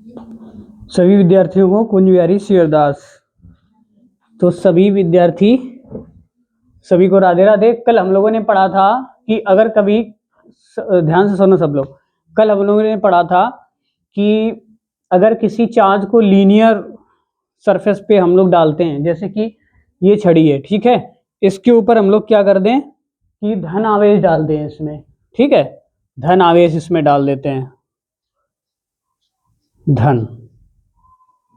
सभी विद्यार्थियों को कुंज बिहारी शिवदास। तो सभी विद्यार्थी सभी को राधे राधे। कल हम लोगों ने पढ़ा था कि अगर कभी, ध्यान से सुनो सब लोग, कल हम लोगों ने पढ़ा था कि अगर किसी चार्ज को लीनियर सरफेस पे हम लोग डालते हैं, जैसे कि ये छड़ी है, ठीक है, इसके ऊपर हम लोग क्या कर दें कि धन आवेश डाल दें इसमें, ठीक है, धन आवेश इसमें डाल देते हैं, धन,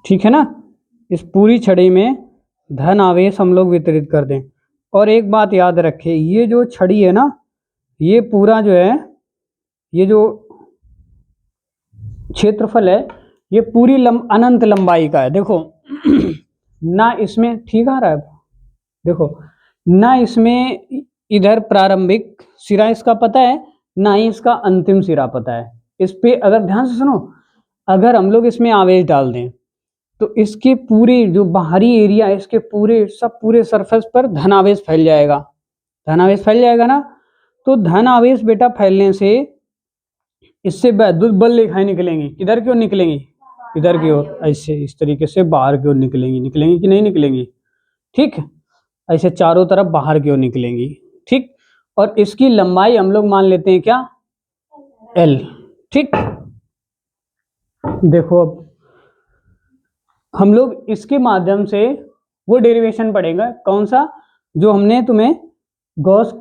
ठीक है ना, इस पूरी छड़ी में धन आवेश हम लोग वितरित कर दें। और एक बात याद रखें, ये जो छड़ी है ना, ये पूरा जो है, ये जो क्षेत्रफल है, ये पूरी अनंत लंबाई का है। देखो ना इसमें, ठीक आ रहा है, देखो ना इसमें इधर प्रारंभिक सिरा इसका पता है, ना ही इसका अंतिम सिरा पता है। इस पे अगर ध्यान से सुनो, अगर हम लोग इसमें आवेश डाल दें तो इसके पूरे जो बाहरी एरिया है, इसके पूरे पूरे सरफेस पर धनावेश फैल जाएगा, धनावेश फैल जाएगा ना। तो धन आवेश बेटा फैलने से इससे वैद्युत बल रेखाएं निकलेंगी, किधर की ओर निकलेंगी, इधर की ओर, ऐसे इस तरीके से बाहर की ओर निकलेंगी, निकलेंगी कि नहीं निकलेंगी, ठीक, ऐसे चारों तरफ बाहर की ओर निकलेंगी, ठीक। और इसकी लंबाई हम लोग मान लेते हैं क्या, L, ठीक। देखो अब हम लोग इसके माध्यम से वो डेरिवेशन पढ़ेंगे, कौन सा, जो हमने तुम्हें गॉस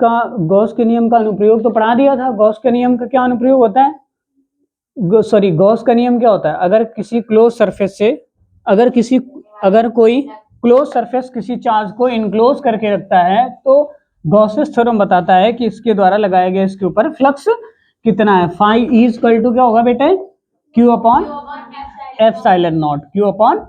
के नियम का अनुप्रयोग तो पढ़ा दिया था। गॉस के नियम का क्या अनुप्रयोग होता है, गॉस का नियम क्या होता है, अगर किसी क्लोज सरफेस से, अगर कोई क्लोज सरफेस किसी चार्ज को इनक्लोज करके रखता है, तो गॉसेस थ्योरम बताता है कि इसके द्वारा लगाया गया इसके ऊपर फ्लक्स कितना है। फाई ई इक्वल टू क्या होगा बेटे, Q upon epsilon not, Q upon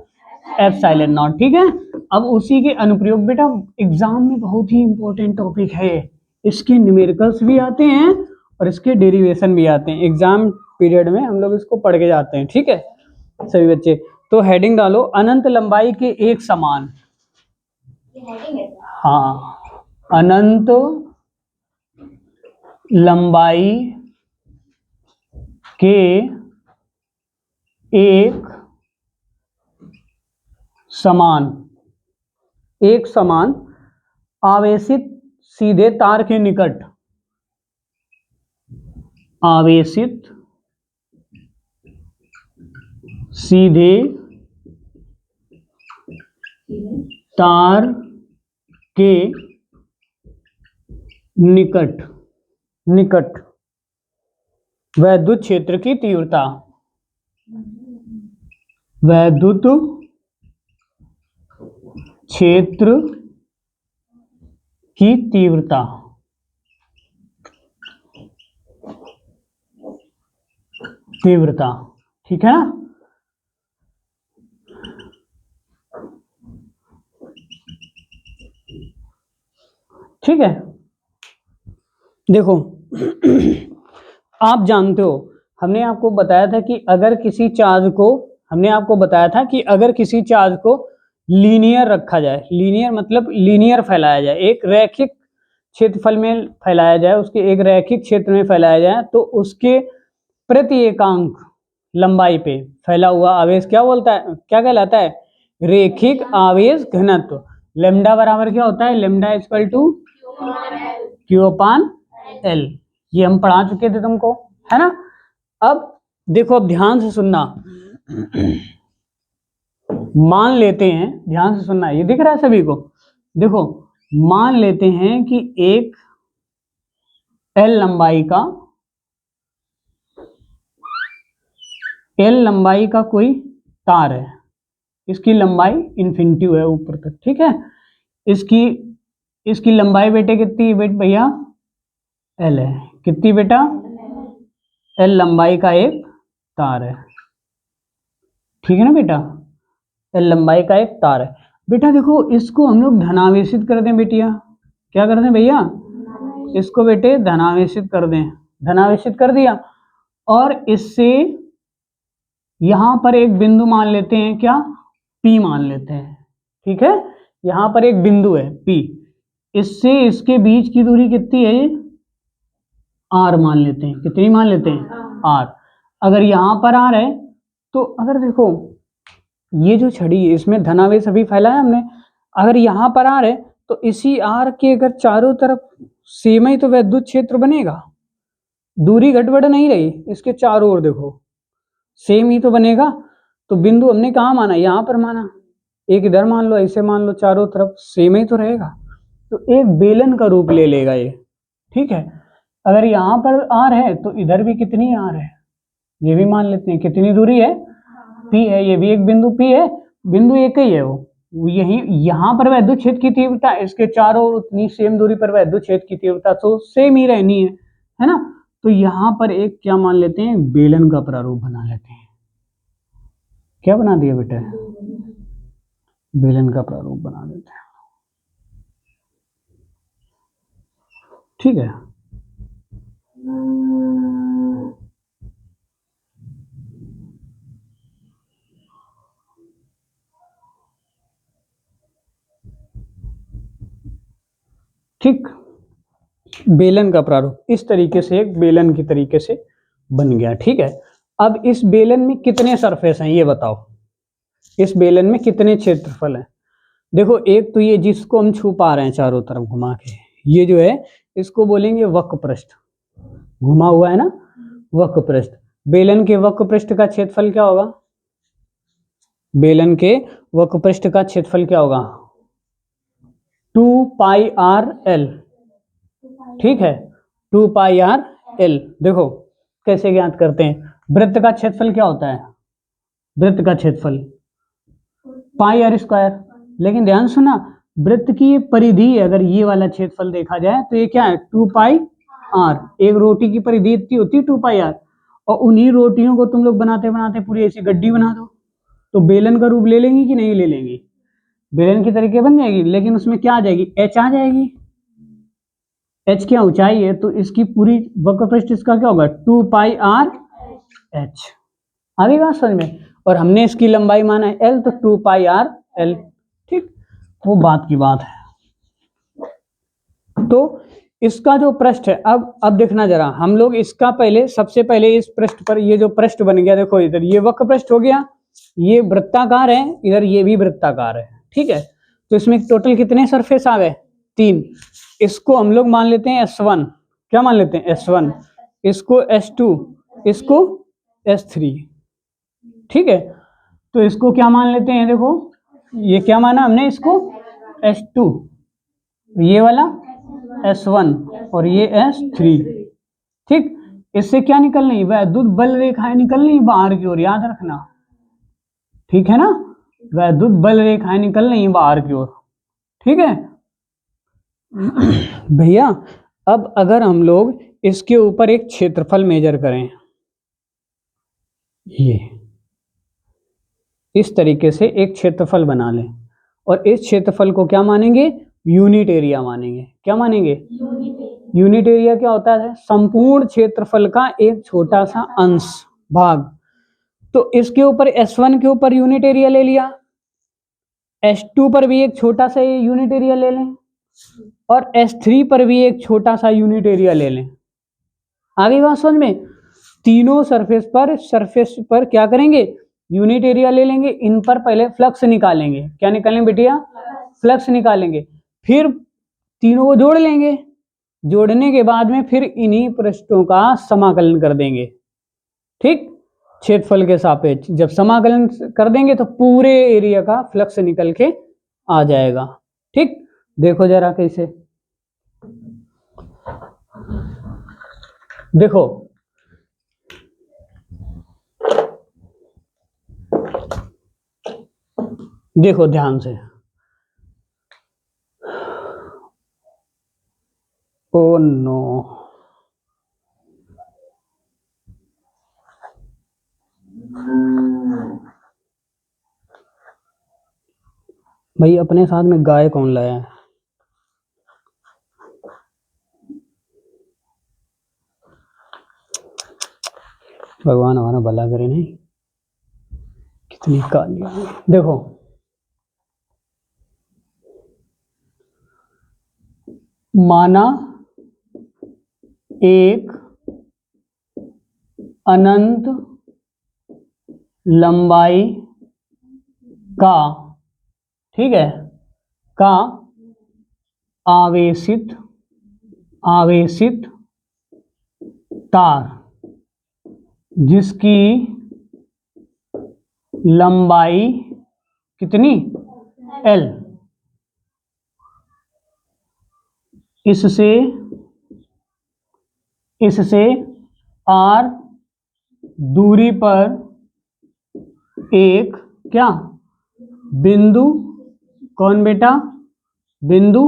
epsilon naught, ठीक है। अब उसी के अनुप्रयोग बेटा एग्जाम में बहुत ही इंपॉर्टेंट टॉपिक है, इसके न्यूमेरिकल्स भी आते हैं और इसके डेरिवेशन भी आते हैं, एग्जाम पीरियड में हम लोग इसको पढ़ के जाते हैं, ठीक है सभी बच्चे। तो हेडिंग डालो, अनंत लंबाई के एक समान, हाँ, अनंत लंबाई के एक समान आवेशित सीधे तार के निकट, आवेशित सीधे तार के निकट वैद्युत क्षेत्र की तीव्रता, वैद्युत क्षेत्र की तीव्रता, ठीक है ना। ठीक है, देखो आप जानते हो, हमने आपको बताया था कि अगर किसी चार्ज को लीनियर रखा जाए, लीनियर मतलब लीनियर फैलाया जाए, एक रैखिक क्षेत्रफल में फैलाया जाए, उसके एक रैखिक क्षेत्र में फैलाया जाए, तो उसके प्रति एकांक लंबाई पे फैला हुआ आवेश क्या कहलाता है, रेखिक आवेश घनत्व। लेमडा बराबर क्या होता है, lambda equal to q upon l, ये हम पढ़ा चुके थे तुमको, है ना। अब देखो, अब ध्यान से सुनना, मान लेते हैं, ध्यान से सुनना, ये दिख रहा है सभी को, देखो मान लेते हैं कि एक एल लंबाई का कोई तार है, इसकी लंबाई इन्फिनिटी है ऊपर तक, ठीक है। इसकी लंबाई बेटे कितनी है भैया, एल है, कितनी बेटा, एल लंबाई का एक तार है, ठीक है ना बेटा, एल लंबाई का एक तार है। बेटा देखो, इसको हम लोग धनावेशित कर दें बेटिया, क्या कर दें भैया, इसको बेटे धनावेशित कर दें, धनावेशित कर दिया, और इससे यहां पर एक बिंदु मान लेते हैं, क्या, P मान लेते हैं, ठीक है, यहां पर एक बिंदु है P, इससे इसके बीच की दूरी कितनी है, R मान लेते हैं, कितनी मान लेते हैं, R। अगर यहां पर R है तो अगर देखो ये जो छड़ी है इसमें धनावेश अभी फैला है हमने, अगर यहाँ पर आर है तो इसी आर के अगर चारों तरफ सेम ही तो विद्युत क्षेत्र बनेगा, दूरी घटबढ़ नहीं रही, इसके चारों ओर देखो सेम ही तो बनेगा। तो बिंदु हमने कहाँ माना, यहाँ पर माना, एक इधर मान लो, ऐसे मान लो, चारों तरफ सेम ही तो रहेगा, तो एक बेलन का रूप ले लेगा ये। ठीक है, अगर यहाँ पर आर है तो इधर भी कितनी आर है, ये भी मान लेते हैं, कितनी दूरी है, पी है, ये भी एक बिंदु पी है, बिंदु एक ही है वो यही, यहाँ पर विद्युत क्षेत्र की तीव्रता, इसके चारों उतनी सेम दूरी पर विद्युत क्षेत्र की तीव्रता तो सेम ही रहनी है ना। तो यहाँ पर एक क्या मान लेते हैं, बेलन का प्रारूप बना लेते हैं। क्या बना दिया बेटा, बेलन का प्रारूप बना देते हैं। ठीक है, ठीक, बेलन का प्रारूप इस तरीके से एक बेलन की तरीके से बन गया। ठीक है, अब इस बेलन में कितने सरफेस हैं ये बताओ, इस बेलन में कितने क्षेत्रफल हैं। देखो एक तो ये जिसको हम छू पा रहे हैं चारों तरफ घुमा के, ये जो है इसको बोलेंगे वक्र पृष्ठ, घुमा हुआ है ना वक्र पृष्ठ। बेलन के वक्र पृष्ठ का क्षेत्रफल क्या होगा, बेलन के वक्र पृष्ठ का क्षेत्रफल क्या होगा, 2 पाई आर एल। ठीक है, 2 पाई आर एल। देखो कैसे ज्ञात करते हैं, वृत्त का क्षेत्रफल क्या होता है, वृत्त का क्षेत्रफल पाई आर स्क्वायर, लेकिन ध्यान सुना वृत्त की परिधि अगर ये वाला क्षेत्रफल देखा जाए तो ये क्या है, 2 पाई आर, एक रोटी की परिधि इतनी होती है 2 पाई आर, और उन्हीं रोटियों को तुम लोग बनाते बनाते पूरी ऐसी गड्डी बना दो, तो बेलन का रूप ले लेंगी कि नहीं ले लेंगी, बेलन की तरीके बन जाएगी, लेकिन उसमें क्या आ जाएगी, एच आ जाएगी, एच क्या ऊंचाई है, तो इसकी पूरी वक्र पृष्ठ इसका क्या होगा, 2 पाई आर एच। आ गई बात समझ में, और हमने इसकी लंबाई माना है एल, तो 2 पाई आर एल। ठीक, वो बात की बात है। तो इसका जो पृष्ठ है, अब देखना जरा, हम लोग इसका पहले सबसे पहले इस पृष्ठ पर, ये जो पृष्ठ बन गया देखो, इधर ये वक्र पृष्ठ हो गया, ये वृत्ताकार है, इधर ये भी वृत्ताकार है। ठीक है, तो इसमें टोटल कितने सरफेस आ गए, 3। इसको हम लोग मान लेते हैं S1, क्या मान लेते हैं S1, इसको S2, इसको S3। ठीक है, तो इसको क्या मान लेते हैं, देखो ये क्या माना हमने, इसको S2, ये वाला S1 और ये S3। ठीक, इससे क्या निकल रही, विद्युत बल रेखाएं निकल रही बाहर की ओर, याद रखना। ठीक है ना, विद्युत बल रेखाएं निकल रही बाहर की ओर। ठीक है भैया, अब अगर हम लोग इसके ऊपर एक क्षेत्रफल मेजर करें, ये इस तरीके से एक क्षेत्रफल बना लें, और इस क्षेत्रफल को क्या मानेंगे, यूनिट एरिया मानेंगे। क्या मानेंगे, यूनिट एरिया क्या होता है, संपूर्ण क्षेत्रफल का एक छोटा सा अंश, भाग। तो इसके ऊपर S1 के ऊपर यूनिट एरिया ले लिया, S2 पर भी एक छोटा सा यूनिट एरिया ले लें, और S3 पर भी एक छोटा सा यूनिट एरिया ले लें। आगे बात समझ में, तीनों सरफेस पर क्या करेंगे, यूनिट एरिया ले लेंगे, इन पर पहले फ्लक्स निकालेंगे। क्या निकालेंगे बेटिया, फ्लक्स निकालेंगे, फिर तीनों को जोड़ लेंगे, जोड़ने के बाद में फिर इन्हीं पृष्ठों का समाकलन कर देंगे। ठीक, क्षेत्रफल के सापेक्ष जब समाकलन कर देंगे तो पूरे एरिया का फ्लक्स निकल के आ जाएगा। ठीक, देखो जरा कैसे, देखो देखो ध्यान से, ओ नो, भाई अपने साथ में गाय कौन लाया है, भगवान हमारा भला करे। नहीं, कितनी काली। देखो माना एक अनंत लंबाई का, ठीक है, का आवेशित तार जिसकी लंबाई कितनी, L, इससे R दूरी पर एक क्या बिंदु, कौन बेटा, बिंदु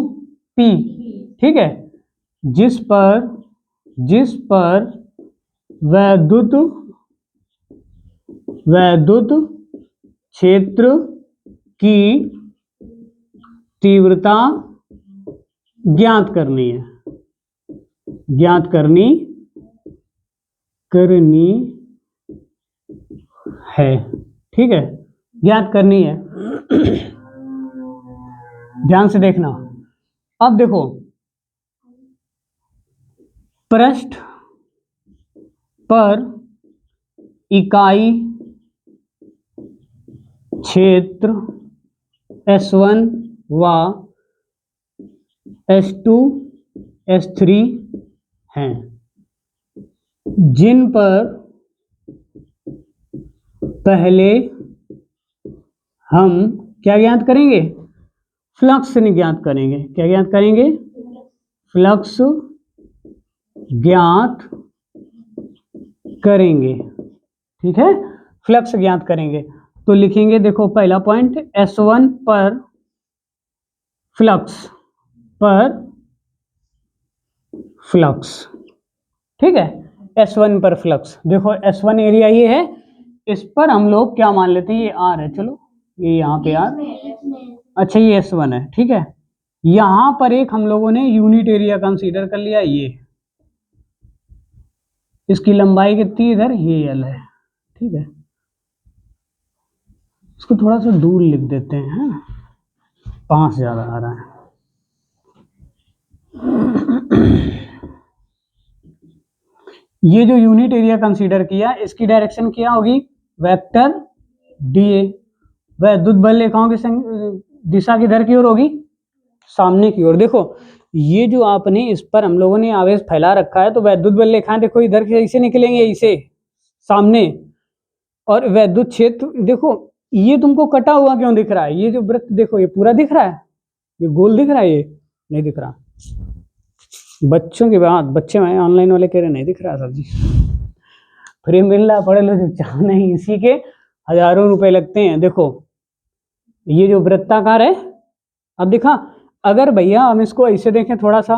P, ठीक है, जिस पर वैद्युत क्षेत्र की तीव्रता ज्ञात करनी है, ठीक है, ज्ञात करनी है। ध्यान से देखना। अब देखो, पृष्ठ पर इकाई क्षेत्र S1 व S2 S3 हैं, जिन पर पहले हम क्या ज्ञात करेंगे, फ्लक्स ज्ञात करेंगे। क्या ज्ञात करेंगे, फ्लक्स ज्ञात करेंगे, ठीक है, फ्लक्स ज्ञात करेंगे। तो लिखेंगे, देखो पहला पॉइंट, S1 पर फ्लक्स, ठीक है, S1 पर फ्लक्स। देखो S1 एरिया ये है, इस पर हम लोग क्या मान लेते हैं, ये R है, चलो ये यहाँ पे R, अच्छा ये S1 है, ठीक है। यहाँ पर एक हम लोगों ने यूनिट एरिया कंसीडर कर लिया, ये इसकी लंबाई कितनी, इधर ये L है, ठीक है, इसको थोड़ा सा दूर लिख देते हैं, 5 ज्यादा आ रहा है। ये जो यूनिट एरिया कंसीडर किया, इसकी डायरेक्शन क्या होगी, वेक्टर DA। वैद्युत बल रेखाओं की दिशा किधर की ओर होगी, सामने की ओर। देखो ये जो आपने इस पर हम लोगों ने आवेश फैला रखा है, तो वैद्युत बल रेखाएं देखो इधर से ऐसे निकलेंगे, ऐसे सामने, और वैद्युत क्षेत्र देखो ये तुमको कटा हुआ क्यों दिख रहा है, ये जो वृत्त देखो ये पूरा दिख रहा है, ये गोल दिख रहा है, ये नहीं दिख रहा। बच्चों की बात, बच्चे में ऑनलाइन वाले कह रहे नहीं दिख रहा सर जी, फ्री मिल रहा, पढ़े लो चुपचाप, नहीं इसी के हजारों रुपए लगते हैं। देखो ये जो वृत्ताकार है, अब दिखा, अगर भैया हम इसको ऐसे देखें थोड़ा सा,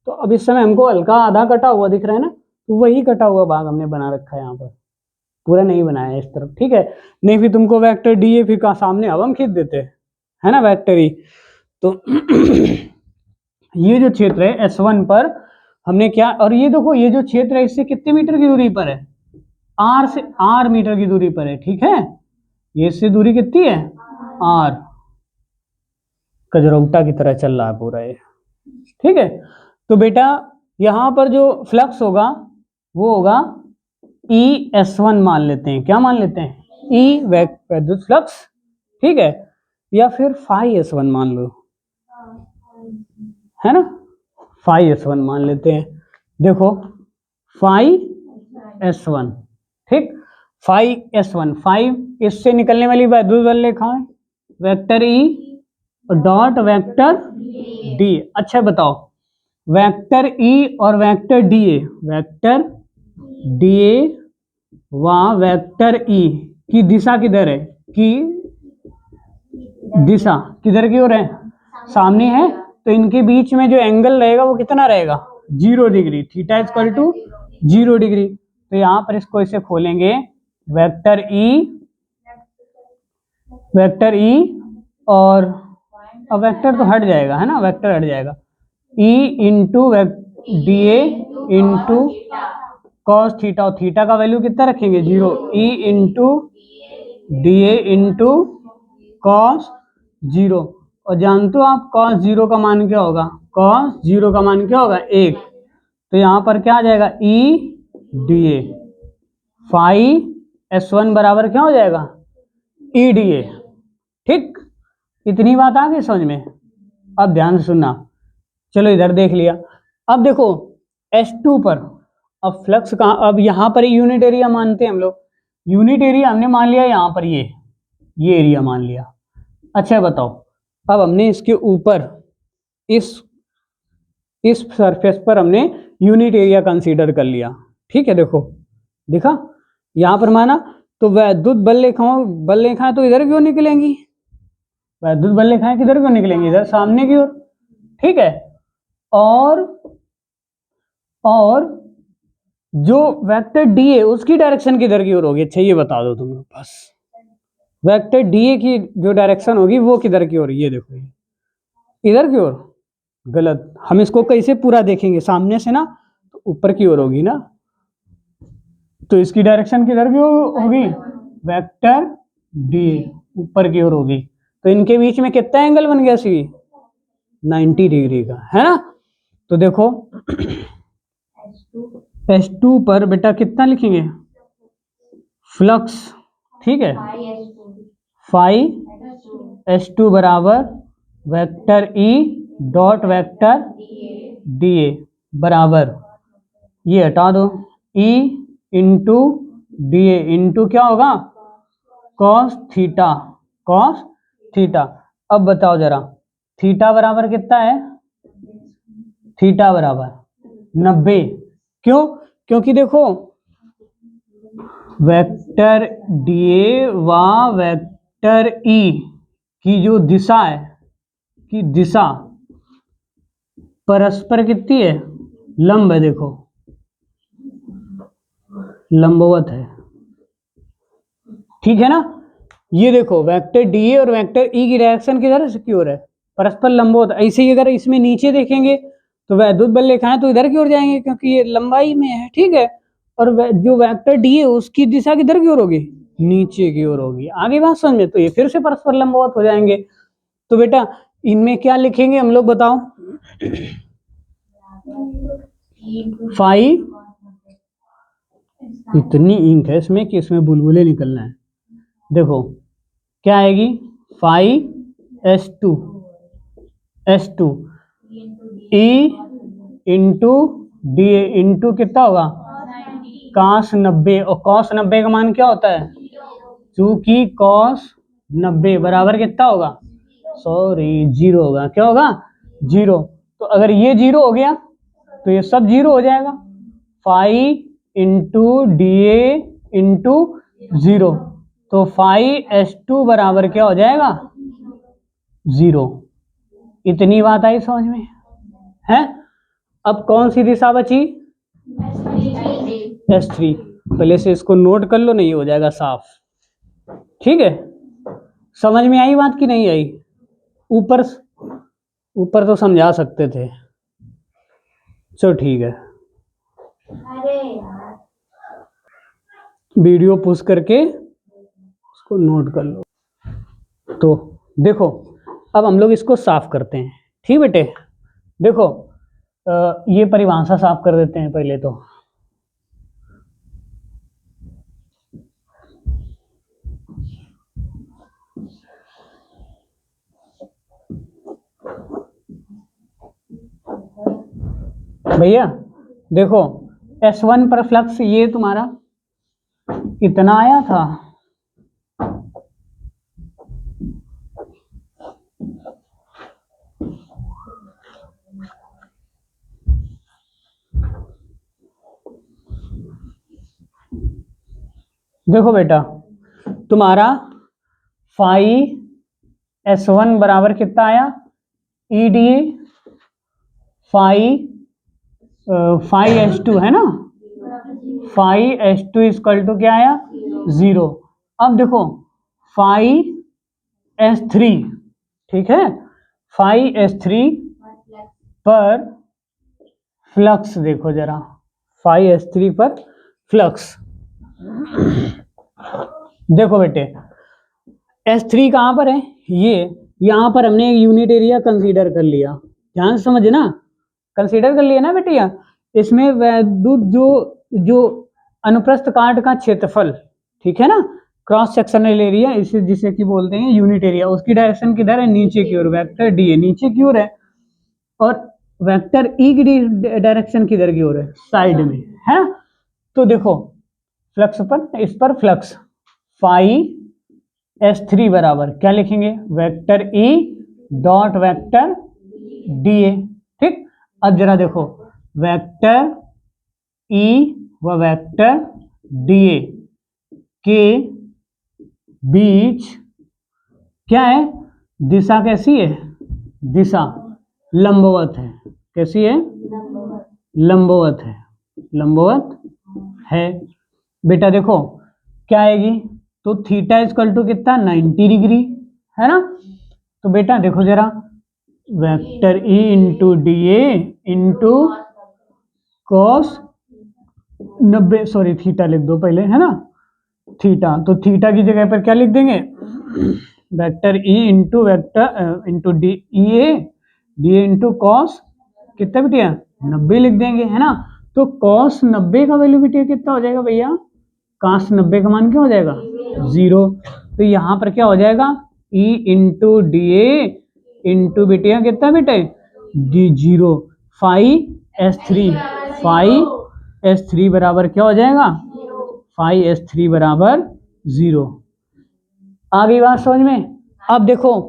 तो अब इस समय हमको हल्का आधा कटा हुआ दिख रहा है ना, तो वही कटा हुआ भाग हमने बना रखा है यहाँ पर, पूरा नहीं बनाया इस तरफ, ठीक है। नहीं फिर तुमको वेक्टर DA फिर का सामने अब हम खींच देते है ना, वेक्टर E। तो ये जो क्षेत्र है S1 पर हमने क्या, और ये देखो ये जो क्षेत्र है इससे कितने मीटर की दूरी पर है, R मीटर की दूरी पर है, ठीक है, ये इससे दूरी कितनी है, R, कजरौटा की तरह चल रहा है पूरा ये, ठीक है। तो बेटा यहां पर जो फ्लक्स होगा वो होगा ES1 मान लेते हैं, क्या मान लेते हैं, E वैद्युत फ्लक्स, ठीक है, या फिर φS1 मान लो, है ना, φS1 मान लेते हैं। देखो φS1, ठीक, φS1, इससे निकलने वाली वैद्युत बल रेखा है, vector E dot vector D। अच्छा बताओ, वेक्टर E और वेक्टर DA व वेक्टर E की दिशा किधर है, की दिशा किधर की ओर है, सामने है, तो इनके बीच में जो एंगल रहेगा वो कितना रहेगा, 0 degree, theta equal to 0 degree. तो यहाँ पर इसको इसे खोलेंगे, वेक्टर E और अब वेक्टर तो हट जाएगा, है ना, वेक्टर हट जाएगा, E into DA into cos theta, और थीटा का वैल्यू कितना रखेंगे, 0, E into DA into cos 0। और जानते हो आप कॉस 0 का मान क्या होगा, कॉस 0 का मान क्या होगा, 1। तो यहाँ पर क्या आ जाएगा, E DA, फाई S1 बराबर क्या हो जाएगा, EDA। ठीक, इतनी बात आ गई समझ में। अब ध्यान से सुनना, चलो इधर देख लिया। अब देखो S2 पर अब फ्लक्स कहाँ, अब यहाँ पर यूनिट एरिया मानते हैं हम लोग, यूनिट एरिया हमने मान लिया यहाँ पर, ये एरिया मान लिया। अच्छा बताओ, अब हमने इसके ऊपर इस सरफेस पर हमने यूनिट एरिया कंसीडर कर लिया। ठीक है, देखो दिखा यहाँ पर माना, तो वैद्युत बल रेखाएं तो इधर क्यों निकलेंगी, वैद्युत बल रेखाएं किधर क्यों निकलेंगी, इधर सामने की ओर। ठीक है, और जो वेक्टर डी है उसकी डायरेक्शन किधर की ओर होगी, अच्छा ये बता दो तुम लोग बस। वेक्टर डी ए की जो डायरेक्शन होगी वो किधर की ओर, ये देखो इधर की ओर। गलत, हम इसको कैसे पूरा देखेंगे, सामने से ना, तो ऊपर की ओर होगी ना, तो इसकी डायरेक्शन किधर की होगी, वेक्टर डी ऊपर की ओर होगी। तो इनके बीच में कितना एंगल बन गया सी, 90 डिग्री का, है ना। तो देखो S2 पर बेटा कितना लिखेंगे, फ्लक्स। ठीक है, फाई S2 बराबर vector E dot vector DA बराबर, ये हटा दो, E इंटू DA इंटू क्या होगा, कॉस थीटा, कॉस थीटा। अब बताओ जरा, थीटा बराबर कितना है, थीटा बराबर 90। क्यों, क्योंकि देखो वेक्टर DA व वेक्टर E की जो दिशा है, की दिशा परस्पर कितनी है, लंब है, देखो लंबवत है। ठीक है ना, ये देखो वेक्टर DA और वेक्टर E की डायरेक्शन किधर की ओर है, परस्पर लंबवत। ऐसे ही अगर इसमें नीचे देखेंगे तो वैद्युत बल रेखाएं तो इधर की ओर जाएंगे क्योंकि ये लंबाई में है। ठीक है, और जो वेक्टर DA उसकी दिशा किधर की ओर होगी, नीचे की ओर होगी। आगे बात समझ में, तो ये फिर से परस्पर लंबवत हो जाएंगे। तो बेटा इनमें क्या लिखेंगे हम लोग बताओ, फाई, इतनी इंक है इसमें कि इसमें बुलबुले निकलना है। देखो क्या आएगी, phi S2 E into DA into कितना होगा, cos 90। और cos 90 का मान क्या होता है, चूंकि cos 90 बराबर कितना होगा, सॉरी 0 होगा। क्या होगा, 0। तो अगर ये 0 हो गया तो ये सब 0 हो जाएगा, फाई इंटू DA इंटू 0। तो फाई S2 बराबर क्या हो जाएगा, 0। इतनी बात आई समझ में है। अब कौन सी दिशा बची, S3। पहले से इसको नोट कर लो, नहीं हो जाएगा साफ। ठीक है, समझ में आई बात कि नहीं आई, ऊपर ऊपर तो समझा सकते थे। चलो ठीक है, वीडियो पुश करके उसको नोट कर लो। तो देखो अब हम लोग इसको साफ करते हैं। ठीक बेटे, देखो ये परिभाषा साफ कर देते हैं पहले तो। भैया देखो S1 पर फ्लक्स ये तुम्हारा इतना आया था, देखो बेटा तुम्हारा फाई S1 बराबर कितना आया, EDA फाई S2 है ना, फाई S2 इक्वल टू क्या आया, 0। अब देखो फाई S3, ठीक है, फाई S3 पर फ्लक्स देखो जरा, फाई S3 पर फ्लक्स देखो बेटे, S3 कहाँ पर है, ये यहाँ पर हमने एक यूनिट एरिया कंसीडर कर लिया। ध्यान से समझे ना, कंसीडर कर लिया ना बेटिया। इसमें वैद्युत जो अनुप्रस्थ काट का क्षेत्रफल ठीक है ना। क्रॉस सेक्शनल एरिया इसे जिसे कि बोलते हैं यूनिट एरिया, उसकी डायरेक्शन किधर है, नीचे की ओर, वेक्टर डी है नीचे की ओर है, और वेक्टर ई की डायरेक्शन किधर की ओर है, साइड में, है ना। तो देखो फ्लक्स पर, इस पर फ्लक्स फाई S3 बराबर क्या लिखेंगे, vector E dot vector D A. ठीक, अब जरा देखो वेक्टर ई व वेक्टर डी ए के बीच क्या है, दिशा कैसी है, दिशा लंबवत है, कैसी है, लंबवत है, लंबवत है। बेटा देखो क्या आएगी, तो थीटा इक्वल टू कितना 90 डिग्री, है ना। तो बेटा देखो जरा vector E into D A into cos 90, sorry theta लिख दो पहले, है ना, थीटा, तो थीटा की जगह पर क्या लिख देंगे, vector E into vector into D A into cos कितना बिटिया 90 लिख देंगे, है ना। तो कॉस 90 का वैल्यू बिटिया कितना हो जाएगा भैया, कॉस 90 का मान क्या हो जाएगा 0। तो यहाँ पर क्या हो जाएगा E into D A into बिटिया कितना बेटे डी 0, फाई एस थ्री बराबर क्या हो जाएगा, फाई S3 बराबर 0। आ गई बात समझ में। अब देखो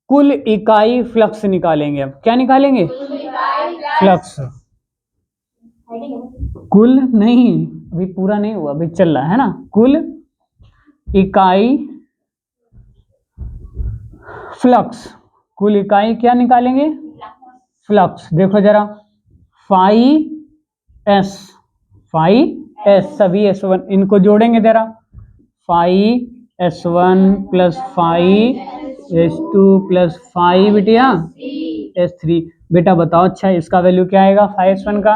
कुल इकाई फ्लक्स निकालेंगे, अब क्या निकालेंगे, फ्लक्स, कुल नहीं अभी पूरा नहीं हुआ, अभी चल रहा है ना, कुल इकाई फ्लक्स, कुल इकाई क्या निकालेंगे, फ्लक्स। देखो जरा फाई एस सभी S1 इनको जोड़ेंगे जरा, phi S1 plus phi S2 plus phi बिटिया S3। बेटा बताओ अच्छा इसका वैल्यू क्या आएगा, फाई S1 का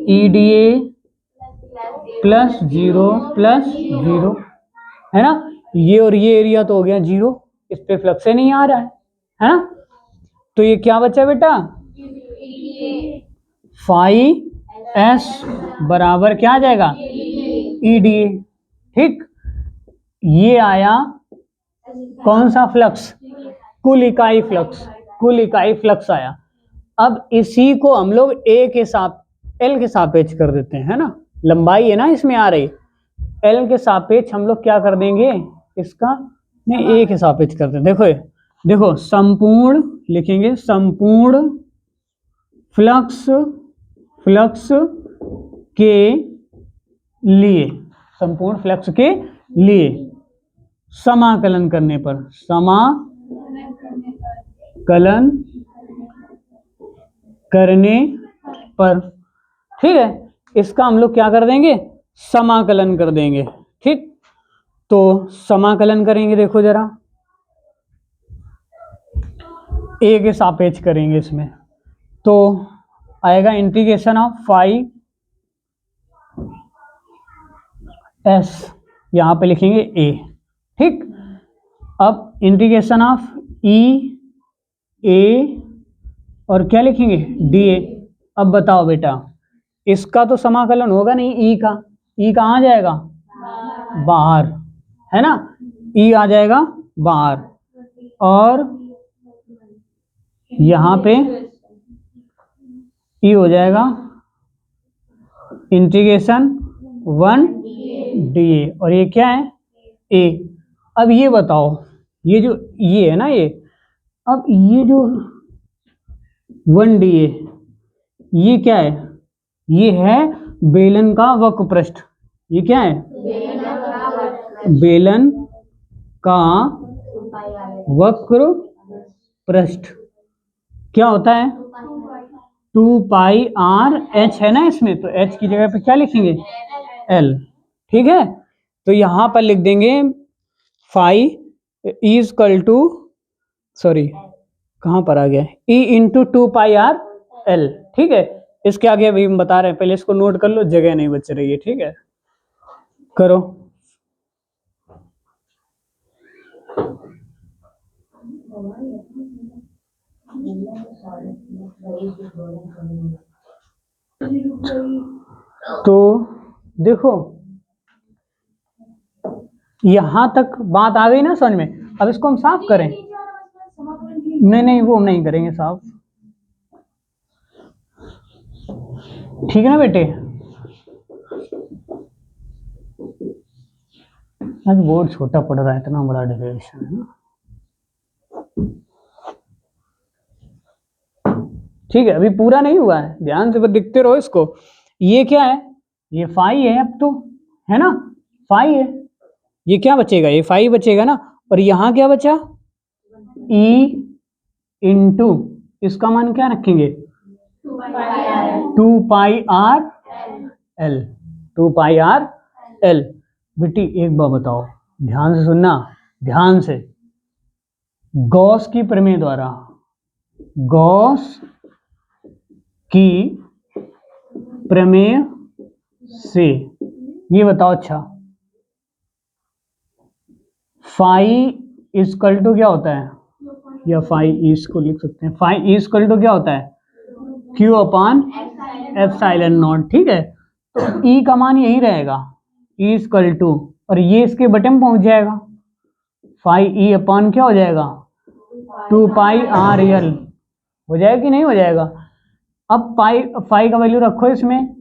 EDA प्लस 0 प्लस 0, है ना। ये और ये एरिया तो हो गया 0, इस पे फ्लक्स नहीं आ रहा है ना। तो ये क्या बचा बेटा, फाई एस बराबर क्या आ जाएगा EDA। ठीक, ये आया कौन सा फ्लक्स, कुल इकाई फ्लक्स, कुल इकाई फ्लक्स आया। अब इसी को हम लोग ए के साथ एल के सापेक्ष कर देते हैं, है ना, लंबाई है ना इसमें आ रही, एल के सापेक्ष हम लोग क्या कर देंगे, इसका नहीं ए के सापेक्ष करते हैं। देखो देखो संपूर्ण लिखेंगे, संपूर्ण फ्लक्स के लिए, संपूर्ण फ्लक्स के लिए समाकलन करने पर, समाकलन करने पर, ठीक है, इसका हम लोग क्या कर देंगे, समाकलन कर देंगे। ठीक, तो समाकलन करेंगे, देखो जरा ए के सापेक्ष करेंगे इसमें, तो आएगा इंटीग्रेशन ऑफ फाई एस, यहां पे लिखेंगे ए। ठीक, अब इंटीग्रेशन ऑफ ई ए और क्या लिखेंगे डी ए। अब बताओ बेटा इसका तो समाकलन होगा नहीं, ई का, ई कहाँ जाएगा बाहर, है ना, ई आ जाएगा बाहर, और यहां पे ई हो जाएगा इंटीग्रेशन 1 डी ए, और ये क्या है ए। अब ये बताओ ये जो ये है ना ये, अब ये जो 1 डी ए ये क्या है, ये है बेलन का वक्र पृष्ठ, ये क्या है बेलन का वक्र पृष्ठ, क्या होता है 2 पाई आर एच, है ना इसमें, तो एच की जगह पे क्या लिखेंगे एल। ठीक है, तो यहां पर लिख देंगे phi is equal to, sorry कहां पर आ गया, E into 2 pi R L. ठीक है, इसके आगे अभी हम बता रहे हैं, पहले इसको नोट कर लो, जगह नहीं बच रही है। ठीक है, करो। तो देखो यहां तक बात आ गई ना समझ में। अब इसको हम साफ करें। नहीं नहीं, वो हम नहीं करेंगे साफ, ठीक है ना बेटे। आज बोर्ड छोटा पड़ रहा है, इतना बड़ा डेरिवेशन है ना। ठीक है, अभी पूरा नहीं हुआ है, ध्यान से दिखते रहो इसको। ये क्या है, ये फाई है अब तो, है ना, फाई है। ये क्या बचेगा, ये फाई बचेगा ना। और यहां क्या बचा, ई इंटू, इसका मान क्या रखेंगे, 2 pi R L, 2 pi R L. बेटी एक बार बताओ, ध्यान से सुनना, ध्यान से। गॉस की प्रमेय द्वारा, गॉस की प्रमेय से ये बताओ, अच्छा फाई इजकल टू क्या होता है, या फाई ईज को लिख सकते हैं, फाई इजकल टू क्या होता है, क्यू अपान एप्सिलॉन नॉट, ठीक है। तो ई का मान यही रहेगा, ई इजकल टू, और ये इसके बटन में पहुंच जाएगा, फाई ई अपान क्या हो जाएगा, 2 पाई आर एल, हो जाएगा कि नहीं हो जाएगा। अब पाई फाई का वैल्यू रखो इसमें,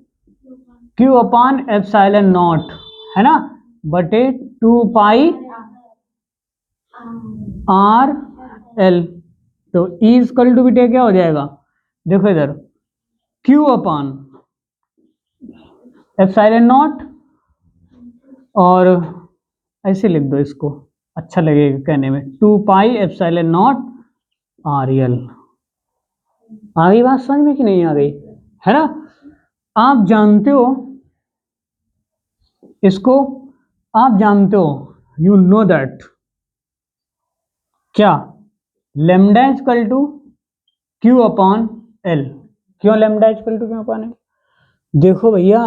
क्यू अपान एप्सिलॉन नॉट, है ना, बटे 2 पाई आर एल। तो ई इजकल टू बेटे क्या हो जाएगा, देखो इधर, क्यू अपान एप्सिलॉन नॉट, और ऐसे लिख दो इसको, अच्छा लगेगा कहने में, 2 pi epsilon naught R L. आ गई बात समझ में कि नहीं आ गई, है ना। आप जानते हो इसको, आप जानते हो, यू नो दैट, क्या, lambda equal to Q upon L. क्यों lambda equal to Q upon L, देखो भैया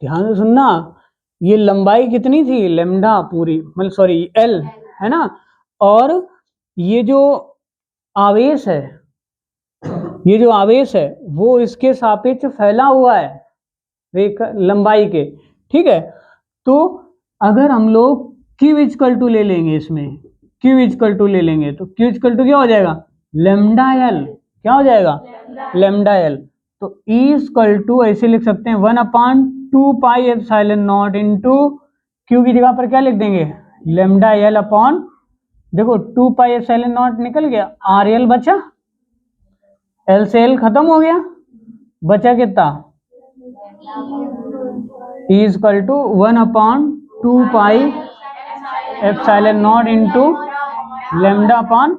ध्यान से सुनना, ये लंबाई कितनी थी, लेमडा पूरी, मतलब सॉरी एल, है ना, और ये जो आवेश है, ये जो आवेश है वो इसके सापेक्ष फैला हुआ है, लंबाई के, ठीक है। तो अगर हम लोग क्यू इजकल टू ले लेंगे, इसमें क्यू इजकल टू ले लेंगे, तो क्यू इजकल टू क्या हो जाएगा, लेमडा एल, क्या हो जाएगा, लेमडा एल। तो ई इजकल टू ऐसे लिख सकते हैं 1/2 pi epsilon naught into, Q की जगह पर क्या लिख देंगे, लेमडा एल अपॉन, देखो 2 पाई एप्सिलॉन नॉट निकल गया, आर एल बचा, एल से एल खत्म हो गया, बचा कितना, E equal to 1/2 pi epsilon naught into lambda upon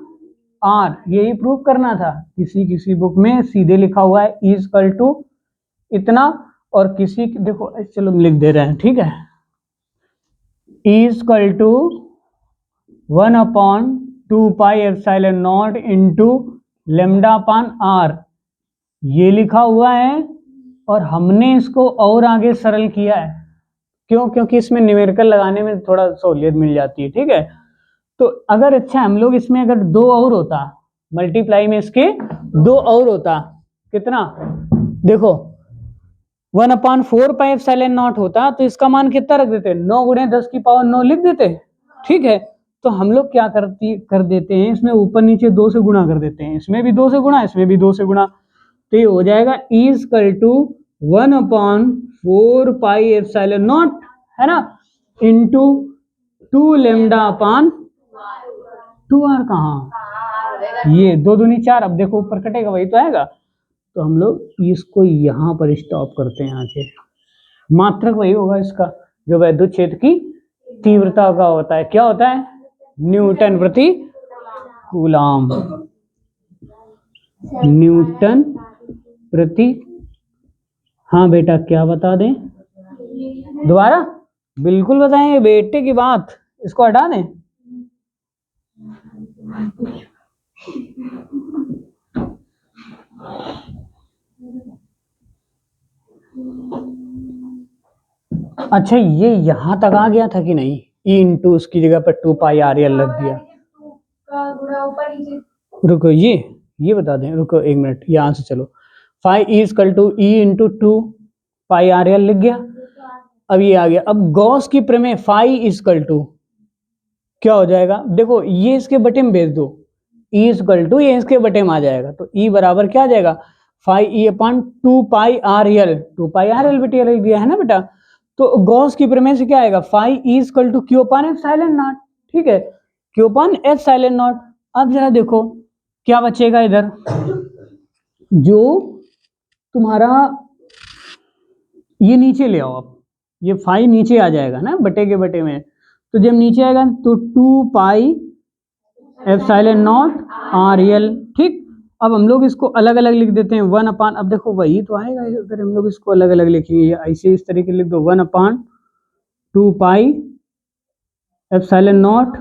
R. यही प्रूव करना था, किसी किसी बुक में सीधे लिखा हुआ है ई इजकल टू इतना, और किसी देखो चलो लिख दे रहे हैं, ठीक है, E equal to 1/2 pi epsilon naught into lambda upon R, ये लिखा हुआ है। और हमने इसको और आगे सरल किया है, क्यों, क्योंकि इसमें न्यूमेरिकल लगाने में थोड़ा सहूलियत मिल जाती है, ठीक है। तो अगर अच्छा हम लोग इसमें अगर 2 और होता, मल्टीप्लाई में इसके 2 और होता, कितना, देखो 1/4 पाई एप्सिलॉन नॉट होता, तो इसका मान कितना रख देते, 9 × 10⁹ लिख देते, ठीक है। तो हम लोग क्या कर देते हैं, इसमें ऊपर नीचे 2 से गुणा कर देते हैं, इसमें भी 2 से गुणा, इसमें भी 2 से गुणा, तो ये हो जाएगा E equal to 1/4 pi epsilon naught, है ना, इंटू 2 लेमडा अपॉन 2r, कहाँ, ये 2 दूनी 4, अब देखो ऊपर कटेगा वही तो आएगा। तो हम लोग इसको यहाँ पर स्टॉप करते हैं आके, मात्रक वही होगा इसका जो वैद्युत क्षेत्र की तीव्रता का होता है, क्या होता है, न्यूटन प्रति कूलाम, न्यूटन प्रति, हाँ बेटा क्या बता दें, दोबारा बिल्कुल बताएंगे बेटे की बात, इसको हटा दें। अच्छा ये यहां तक आ गया था कि नहीं, ई इंटू उसकी जगह पर 2 पाई आर एल लग दिया, रुको ये बता दें, रुको एक मिनट, यहाँ से चलो, phi E equal to E into 2 pi R L लिख गया। अब ये आ गया, अब गॉस की प्रमेय फाई इजकल टू, क्या हो जाएगा, देखो ये इसके बटे में भेज दो, E इक्वल टू ये इसके बटे में आ जाएगा, तो E बराबर क्या आ जाएगा 5E अपॉन 2πRL, 2πRL बेटा लिख दिया है ना बेटा। तो गॉस की प्रमेय से क्या आएगा 5E equal to Q upon epsilon naught, ठीक है, Q अपॉन एप्सिलॉन नॉट। अब जरा देखो क्या बचेगा इधर, जो तुम्हारा ये नीचे ले आओ, आप ये 5 नीचे आ जाएगा ना बटे के बटे में, तो जब नीचे आएगा तो 2π एप्सिलॉन नॉट RL, ठीक। अब हम लोग इसको अलग अलग लिख देते हैं 1 अपान, अब देखो वही तो आएगा अगर हम लोग इसको अलग अलग लिखेंगे, ऐसे इस तरीके लिख दो 1 upon 2π epsilon naught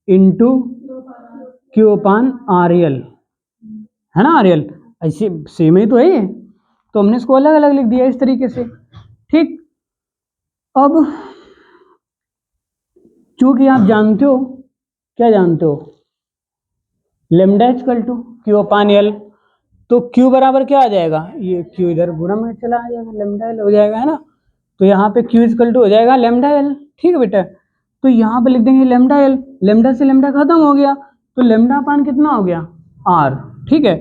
into Q upon RL, है ना RL, ऐसे सेम ही तो है ये, तो हमने इसको अलग अलग लिख दिया इस तरीके से, ठीक। अब चूंकि आप जानते हो, क्या जानते हो, lambda equal to Q upon L, तो Q बराबर क्या आ जाएगा, ये Q इधर गुणा में चला आ जाएगा, लेमडा L हो जाएगा, है ना। तो यहाँ पे Q इक्वल टू हो जाएगा लेमडा L, ठीक है बेटा। तो यहाँ पे लिख देंगे लेमडा L, लेमडा से लेमडा खत्म हो गया, तो लेमडा अपान कितना हो गया R, ठीक है।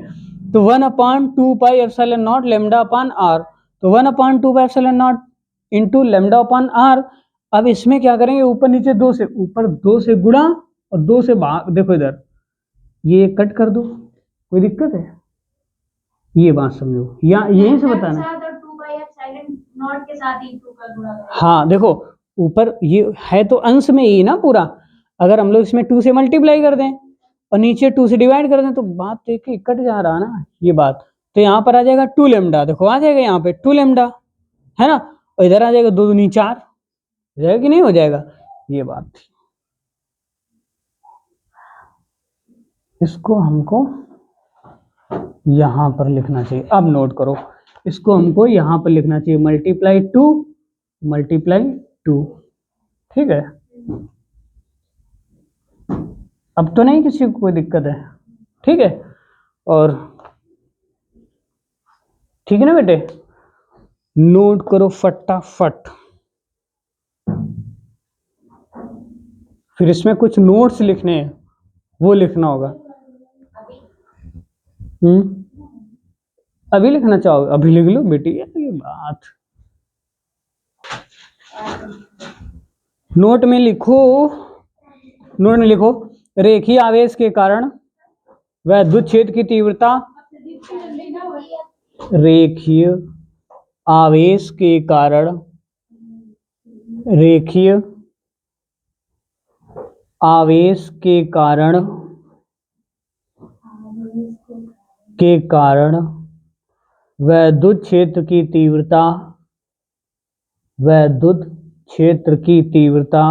तो 1 upon 2π epsilon naught lambda upon R, तो 1 upon 2π epsilon naught into lambda upon R। अब इसमें क्या करेंगे, ऊपर नीचे ऊपर 2 से गुणा और 2 से भाग, देखो इधर ये कट कर दो, कोई दिक्कत है, ये बात समझो, या यहीं से बताना, हाँ देखो ऊपर ये है तो अंश में ही ना पूरा, अगर हम लोग इसमें 2 से मल्टीप्लाई कर दें और नीचे 2 से डिवाइड कर दें तो बात तो एक कट जा रहा ना ये बात, तो यहाँ पर आ जाएगा 2 लेमडा, देखो आ जाएगा यहाँ पे 2 लेमडा, है ना, और इधर आ जाएगा 2 दूनी 4, हो जाएगा कि नहीं हो जाएगा, ये बात थी। इसको हमको यहां पर लिखना चाहिए, अब नोट करो, इसको हमको यहां पर लिखना चाहिए मल्टीप्लाई 2, ठीक है। अब तो नहीं किसी को कोई दिक्कत है, ठीक है, और ठीक है ना बेटे, नोट करो फटाफट, फिर इसमें कुछ नोट्स लिखने हैं वो लिखना होगा। अभी लिखना चाहोगे, अभी लिख लो बेटी, ये बात नोट में लिखो, नोट में लिखो, रेखीय आवेश के कारण विद्युत क्षेत्र की तीव्रता, रेखीय आवेश के कारण, रेखीय आवेश के कारण विद्युत क्षेत्र की तीव्रता, विद्युत क्षेत्र की तीव्रता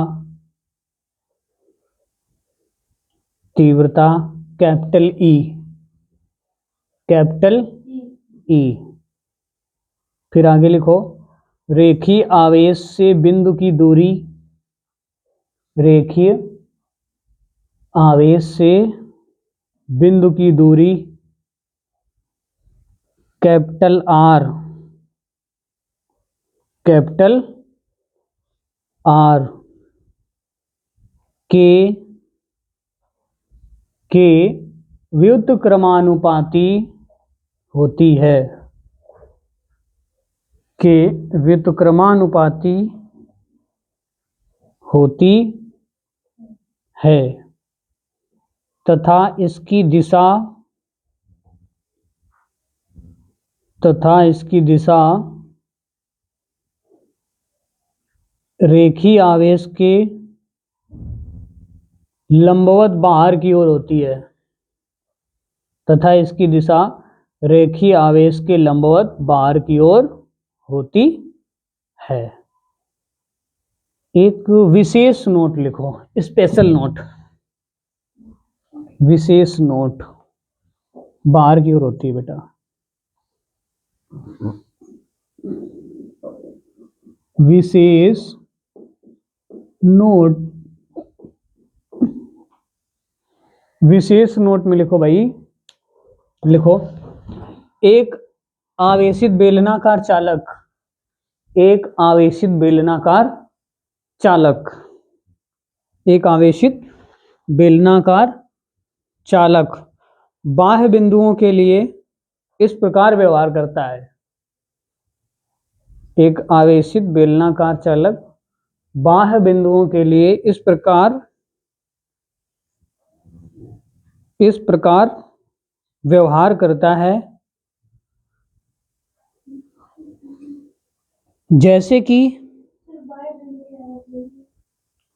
कैपिटल E, फिर आगे लिखो रेखीय आवेश से बिंदु की दूरी, रेखीय आवेश से बिंदु की दूरी कैपिटल R के व्युत्क्रमानुपाती होती है, के व्युत्क्रमानुपाती होती है तथा इसकी दिशा रेखीय आवेश के लंबवत बाहर की ओर होती है, तथा इसकी दिशा रेखीय आवेश के लंबवत बाहर की ओर होती है। एक विशेष नोट लिखो, स्पेशल नोट, विशेष नोट बाहर की ओर होती है बेटा, विशेष नोट, विशेष नोट में लिखो भाई, लिखो एक आवेशित बेलनाकार चालक, एक आवेशित बेलनाकार चालक, एक आवेशित बेलनाकार चालक बाह्य बिंदुओं के लिए इस प्रकार व्यवहार करता है। एक आवेशित बेलनाकार चालक बाह्य बिंदुओं के लिए इस प्रकार व्यवहार करता है, जैसे कि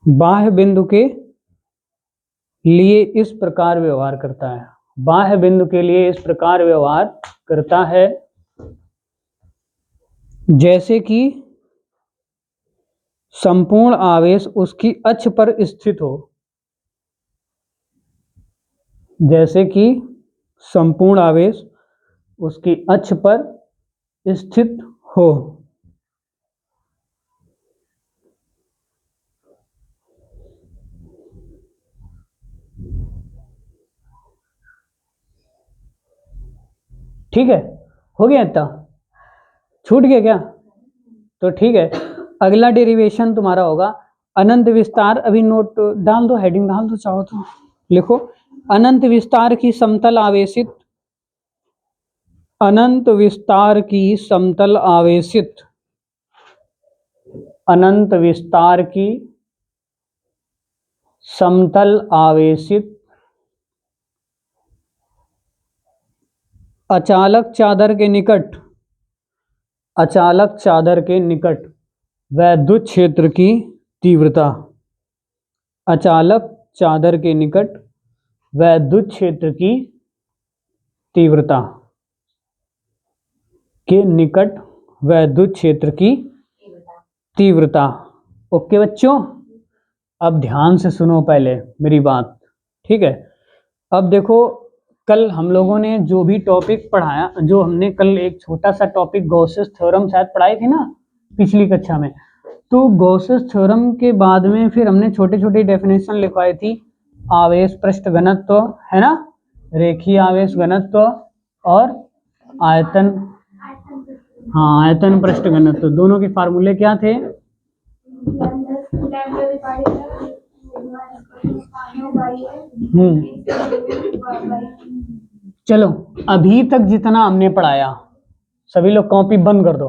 बाह्य बिंदु के लिए इस प्रकार व्यवहार करता है। बाह्य बिंदु के लिए इस प्रकार व्यवहार करता है, जैसे कि संपूर्ण आवेश उसकी अक्ष पर स्थित हो। जैसे कि संपूर्ण आवेश उसकी अक्ष पर स्थित हो। ठीक है, हो गया इतना? छूट गया क्या? तो ठीक है, अगला डेरिवेशन तुम्हारा होगा अनंत विस्तार। अभी नोट डाल दो, हेडिंग डाल दो, चाहो तो लिखो अनंत विस्तार की समतल आवेशित, अनंत विस्तार की समतल आवेशित, अनंत विस्तार की समतल आवेशित अचालक चादर के निकट, अचालक चादर के निकट वैद्युत क्षेत्र की तीव्रता, अचालक चादर के निकट वैद्युत क्षेत्र की तीव्रता, के निकट वैद्युत क्षेत्र की तीव्रता। ओके बच्चों, अब ध्यान से सुनो पहले मेरी बात, ठीक है? अब देखो, कल हम लोगों ने जो भी टॉपिक पढ़ाया, जो हमने कल एक छोटा सा टॉपिक गॉसेस थ्योरम शायद पढ़ाई थी ना पिछली कक्षा में, तो गॉसेस थ्योरम के बाद में फिर हमने छोटे छोटे डेफिनेशन लिखवाई थी। आवेश पृष्ठ घनत्व है ना, रेखीय आवेश घनत्व और आयतन, हाँ आयतन पृष्ठ घनत्व, दोनों के फार्मूले क्या थे? चलो अभी तक जितना हमने पढ़ाया, सभी लोग कॉपी बंद कर दो।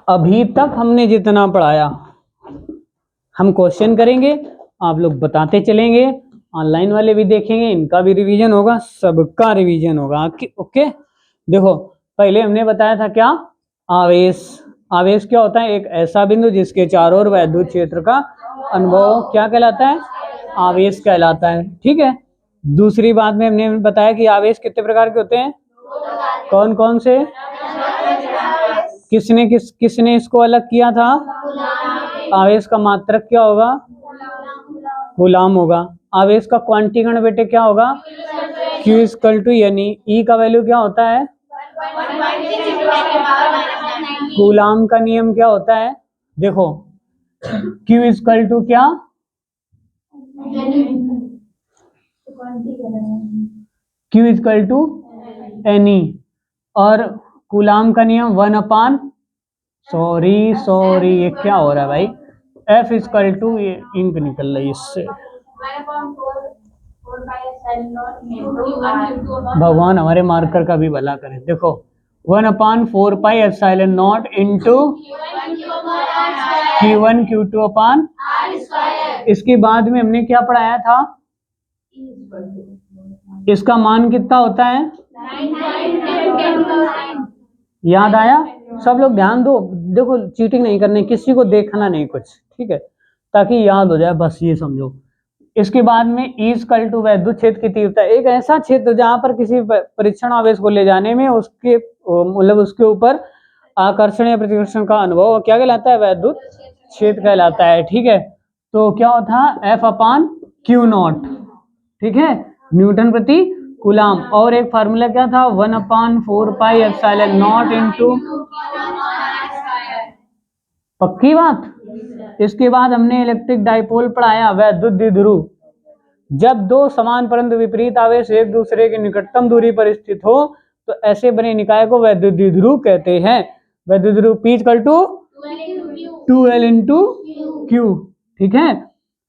अभी तक हमने जितना पढ़ाया हम क्वेश्चन करेंगे, आप लोग बताते चलेंगे, ऑनलाइन वाले भी देखेंगे, इनका भी रिवीजन होगा, सबका रिवीजन होगा। ओके, देखो पहले हमने बताया था क्या? आवेश। आवेश क्या होता है? एक ऐसा बिंदु जिसके चारों ओर वैद्युत क्षेत्र का अनुभव क्या कहलाता है? आवेश कहलाता है। ठीक है, दूसरी बात में हमने बताया कि आवेश कितने प्रकार के होते हैं, कौन कौन से? किसने इसको अलग किया था? आवेश का मात्रक क्या होगा? कूलाम होगा। आवेश का क्वांटीकरण बेटे क्या होगा? Q इक्वल टू, यानी E का वैल्यू क्या होता है? कूलाम का नियम क्या होता है? देखो Q इक्वल टू क्या? Q इक्वल टू NE, और कूलाम का नियम 1/, सॉरी ये क्या हो रहा है भाई? F इक्वल टू, ये इंक निकल रही है इससे, भगवान हमारे मार्कर का भी भला करे। देखो 1/4 pi epsilon naught into Q1 Q2 अपान। इसके बाद में हमने क्या पढ़ाया था? इसका मान कितना होता है? याद आया? सब लोग ध्यान दो, देखो चीटिंग नहीं करनी, किसी को देखना नहीं कुछ, ठीक है, ताकि याद हो जाए, बस ये समझो। इसके बाद में E इक्वल टू वैद्युत क्षेत्र की तीव्रता, एक ऐसा क्षेत्र जहां पर किसी परीक्षण आवेश को ले जाने में उसके मतलब उसके ऊपर आकर्षण या प्रतिकर्षण का अनुभव क्या कहलाता है? वैद्युत क्षेत्र कहलाता है। ठीक है, तो क्या होता है? F/Q0, ठीक है, न्यूटन प्रति कूलाम। और एक फार्मूला क्या था? 1/4 पाई एप्सिलॉन नॉट इंटू, पक्की बात। इसके बाद हमने इलेक्ट्रिक डाइपोल पढ़ाया, वैद्युत द्विध्रुव। जब दो समान परंतु विपरीत आवेश एक दूसरे की निकटतम दूरी पर स्थित हो तो ऐसे बने निकाय को वैद्युत द्विध्रुव कहते हैं। वैद्युत द्विध्रुव P equal to 2L into Q, ठीक है।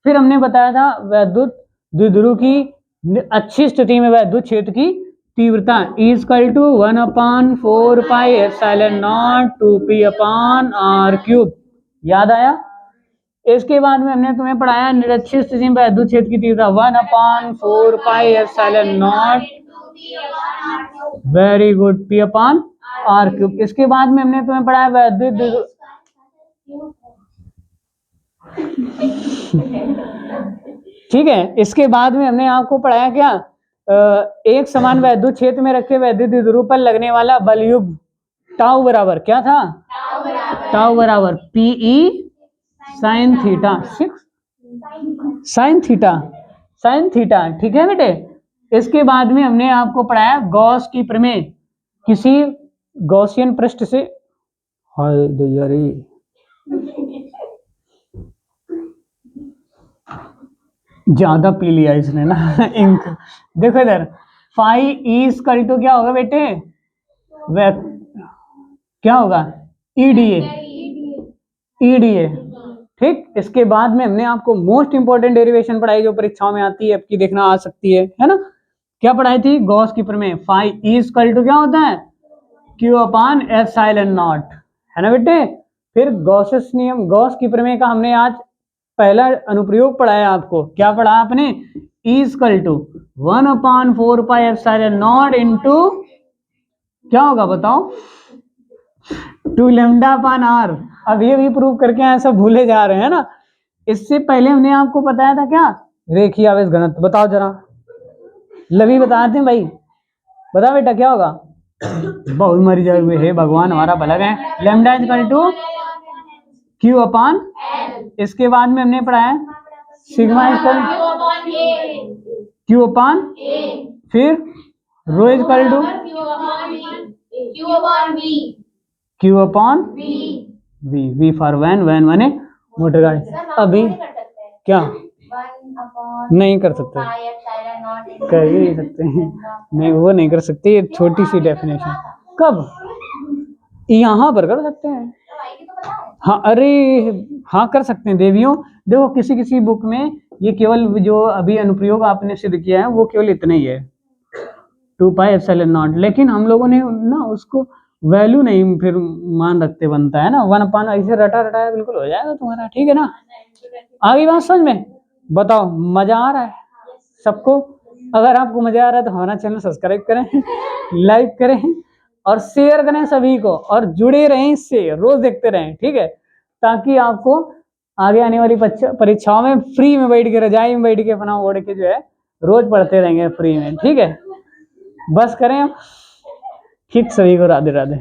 फिर हमने बताया था वैद्युत द्विध्रुव की अच्छी स्थिति में वैद्युत क्षेत्र की तीव्रता = 1/4πε0 2p/r³। याद आया? इसके बाद में हमने तुम्हें पढ़ाया निरक्षीय स्थिति में वैद्युत क्षेत्र की तीव्रता 1/4πε0। Very good, p/r³। इसके बाद में हमने तुम्हें पढ़ाया वैद्युत ठीक है। इसके बाद में हमने आपको पढ़ाया क्या, एक समान वैद्युत क्षेत्र में रखे वैद्युत द्विध्रुव पर लगने वाला बलयुग्म टाउ बराबर क्या था? टाउ बराबर PE sin theta 6 sin theta. ठीक है बेटे। इसके बाद में हमने आपको पढ़ाया गॉस की प्रमेय किसी गॉसियन पृष्ठ से। हाय दयारी, ज्यादा पी लिया इसने ना इंक। देखो इधर फाई = क्या होगा बेटे? क्या होगा? EDA। ठीक। इसके बाद में हमने आपको मोस्ट इंपोर्टेंट डेरिवेशन पढ़ाई जो परीक्षाओं में आती है, आपकी देखना आ सकती है ना? क्या पढ़ाई थी? गॉस की प्रमेय। फाई = क्या होता है? Q/ε0 है ना बेटे। फिर गॉसेस नियम, गॉस की प्रमेय का हमने आज पहला अनुप्रयोग पढ़ाया आपको। क्या पढ़ा आपने? = 1/4πε0 इंटू क्या होगा बताओ? 2λ/r। अब ये भी प्रूव करके आए, सब भूले जा रहे हैं ना। इससे पहले हमने आपको बताया था क्या? रेखीय आवेश घनत्व। बताओ जरा, लवी बताते हैं भाई, बता बेटा क्या होगा? बहुत मरी जाए हुए है भगवान, हमारा भला है। Lambda = Q/L। इसके बाद में हमने पढ़ाया सिग्मा = Q/A। फिर rho = Q/V। V for van, van माने मोटर गाड़ी। अभी क्या नहीं कर सकते? कर ही नहीं सकते हैं, नहीं वो नहीं कर सकते। ये छोटी सी डेफिनेशन कब यहाँ पर कर सकते हैं। हाँ अरे हाँ कर सकते हैं देवियों। देखो किसी किसी बुक में ये केवल जो अभी अनुप्रयोग आपने सिद्ध किया है वो केवल इतना ही है 2πε0, लेकिन हम लोगों ने ना उसको वैल्यू नहीं फिर मान रखते बनता है ना। 1/, ऐसे रटा रटाया बिल्कुल हो जाएगा तुम्हारा। ठीक है ना? आगे बात समझ में? बताओ मजा आ रहा है सबको? अगर आपको मजा आ रहा है तो हमारा चैनल सब्सक्राइब करें, लाइक करें और शेयर करें सभी को, और जुड़े रहें इससे, रोज देखते रहें। ठीक है? ताकि आपको आगे आने वाली परीक्षाओं में फ्री में बैठ के, रजाई में बैठ के अपना ओढ़ के जो है रोज पढ़ते रहेंगे फ्री में। ठीक है? बस करें अब। ठीक, सभी को राधे राधे।